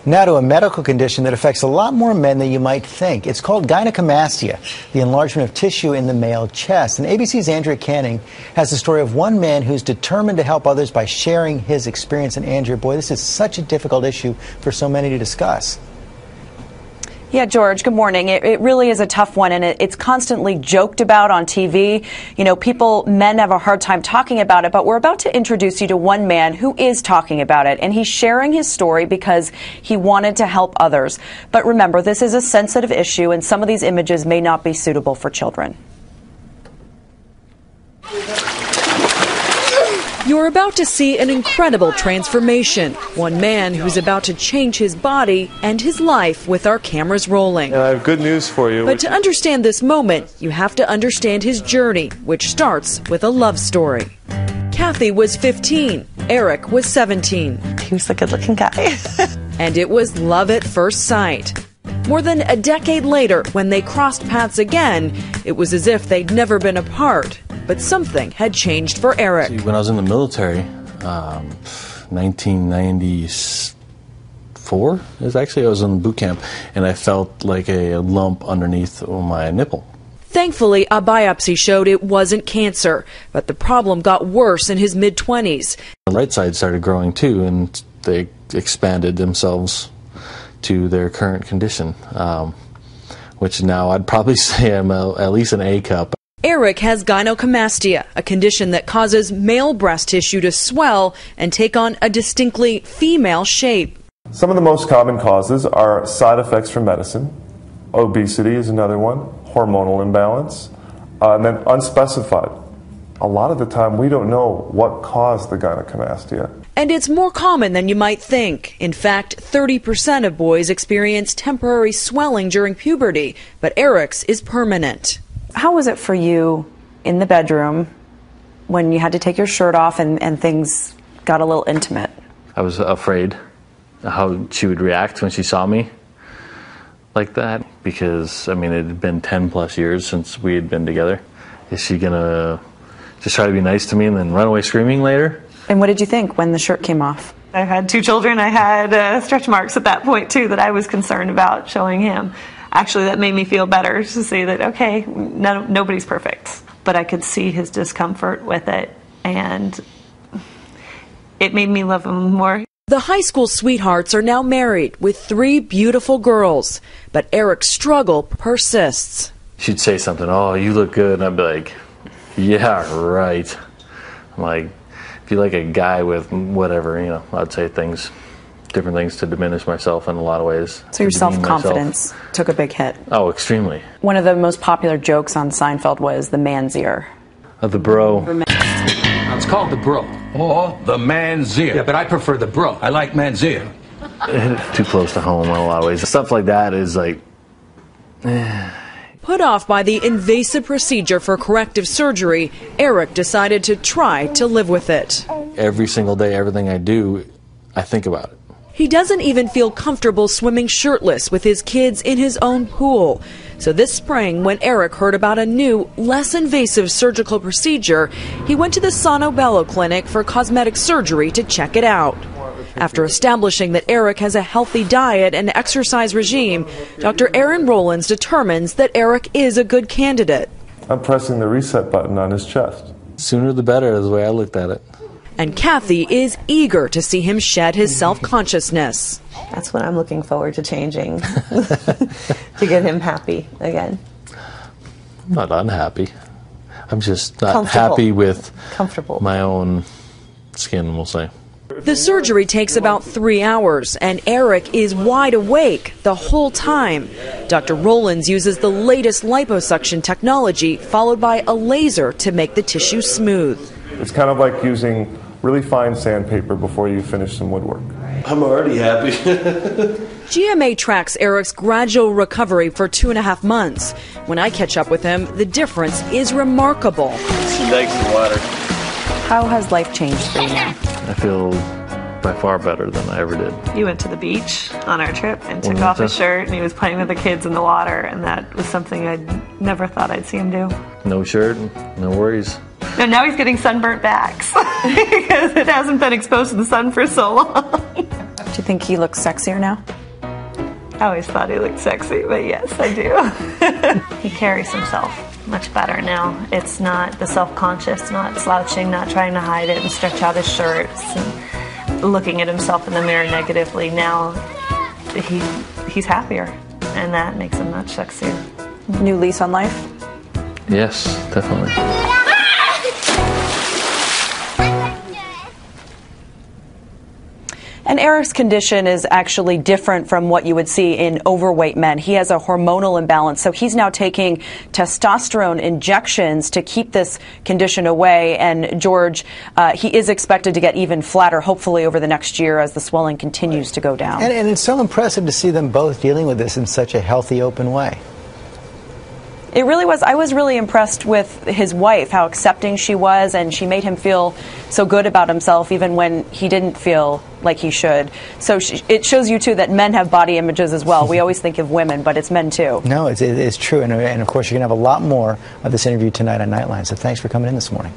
Now to a medical condition that affects a lot more men than you might think. It's called gynecomastia, the enlargement of tissue in the male chest. And ABC's Andrea Canning has the story of one man who's determined to help others by sharing his experience. And Andrea, boy, this is such a difficult issue for so many to discuss. Yeah, George, good morning. It really is a tough one, and it's constantly joked about on TV. You know, men have a hard time talking about it, but we're about to introduce you to one man who is talking about it, and he's sharing his story because he wanted to help others. But remember, this is a sensitive issue, and some of these images may not be suitable for children. You're about to see an incredible transformation. One man who's about to change his body and his life with our cameras rolling. I have good news for you. But to understand this moment, you have to understand his journey, which starts with a love story. Kathy was 15. Eric was 17. He was a good-looking guy. And it was love at first sight. More than a decade later, when they crossed paths again, it was as if they'd never been apart. But something had changed for Eric. See, when I was in the military, 1994 is actually, I was in boot camp, and I felt like a lump underneath my nipple. Thankfully, a biopsy showed it wasn't cancer, but the problem got worse in his mid-20s. The right side started growing too, and they expanded themselves to their current condition, which now I'd probably say I'm at least an A cup. Eric has gynecomastia, a condition that causes male breast tissue to swell and take on a distinctly female shape. Some of the most common causes are side effects from medicine. Obesity is another one, hormonal imbalance, and then unspecified. A lot of the time we don't know what caused the gynecomastia. And it's more common than you might think. In fact, 30% of boys experience temporary swelling during puberty, but Eric's is permanent. How was it for you in the bedroom when you had to take your shirt off and things got a little intimate? I was afraid how she would react when she saw me like that, because, I mean, it had been 10 plus years since we had been together. Is she gonna just try to be nice to me and then run away screaming later? And what did you think when the shirt came off? I had 2 children. I had stretch marks at that point, too, that I was concerned about showing him. Actually, that made me feel better to see that, okay, nobody's perfect. But I could see his discomfort with it, and it made me love him more. The high school sweethearts are now married with 3 beautiful girls, but Eric's struggle persists. She'd say something, "Oh, you look good," and I'd be like, "Yeah, right." I'm like, if you like a guy with whatever, you know, I'd say different things to diminish myself in a lot of ways. So your self-confidence took a big hit. Oh, extremely. One of the most popular jokes on Seinfeld was the man's ear. The bro. It's called the bro. Or the man's ear. Yeah, but I prefer the bro. I like man's ear. Too close to home in a lot of ways. Stuff like that is like... Put off by the invasive procedure for corrective surgery, Eric decided to try to live with it. Every single day, everything I do, I think about it. He doesn't even feel comfortable swimming shirtless with his kids in his own pool. So this spring, when Eric heard about a new, less invasive surgical procedure, he went to the Sano Bello Clinic for cosmetic surgery to check it out. After establishing that Eric has a healthy diet and exercise regime, Dr. Rollins determines that Eric is a good candidate. I'm pressing the reset button on his chest. Sooner the better is the way I looked at it. And Kathy is eager to see him shed his self-consciousness. That's what I'm looking forward to changing, to get him happy again. I'm not unhappy. I'm just not happy with my own skin, we'll say. The surgery takes about 3 hours, and Eric is wide awake the whole time. Dr. Rollins uses the latest liposuction technology, followed by a laser to make the tissue smooth. It's kind of like using really fine sandpaper before you finish some woodwork. I'm already happy. GMA tracks Eric's gradual recovery for 2.5 months. When I catch up with him, the difference is remarkable. She likes the water. How has life changed for you now? I feel by far better than I ever did. He went to the beach on our trip and took off his shirt, and he was playing with the kids in the water, and that was something I never thought I'd see him do. No shirt, no worries. And now he's getting sunburnt backs because it hasn't been exposed to the sun for so long. Do you think he looks sexier now? I always thought he looked sexy, but yes, I do. He carries himself much better now. It's not the self-conscious, not slouching, not trying to hide it and stretch out his shirts and looking at himself in the mirror negatively. Now he's happier, and that makes him much sexier. New lease on life? Yes, definitely. And Eric's condition is actually different from what you would see in overweight men. He has a hormonal imbalance, so he's now taking testosterone injections to keep this condition away. And George, he is expected to get even flatter, hopefully over the next year as the swelling continues to go down. And it's so impressive to see them both dealing with this in such a healthy, open way. It really was. I was really impressed with his wife, how accepting she was, and she made him feel so good about himself even when he didn't feel like he should. So it shows you, too, that men have body images as well. We always think of women, but it's men, too. No, it's true. And of course, you're going to have a lot more of this interview tonight on Nightline. So thanks for coming in this morning.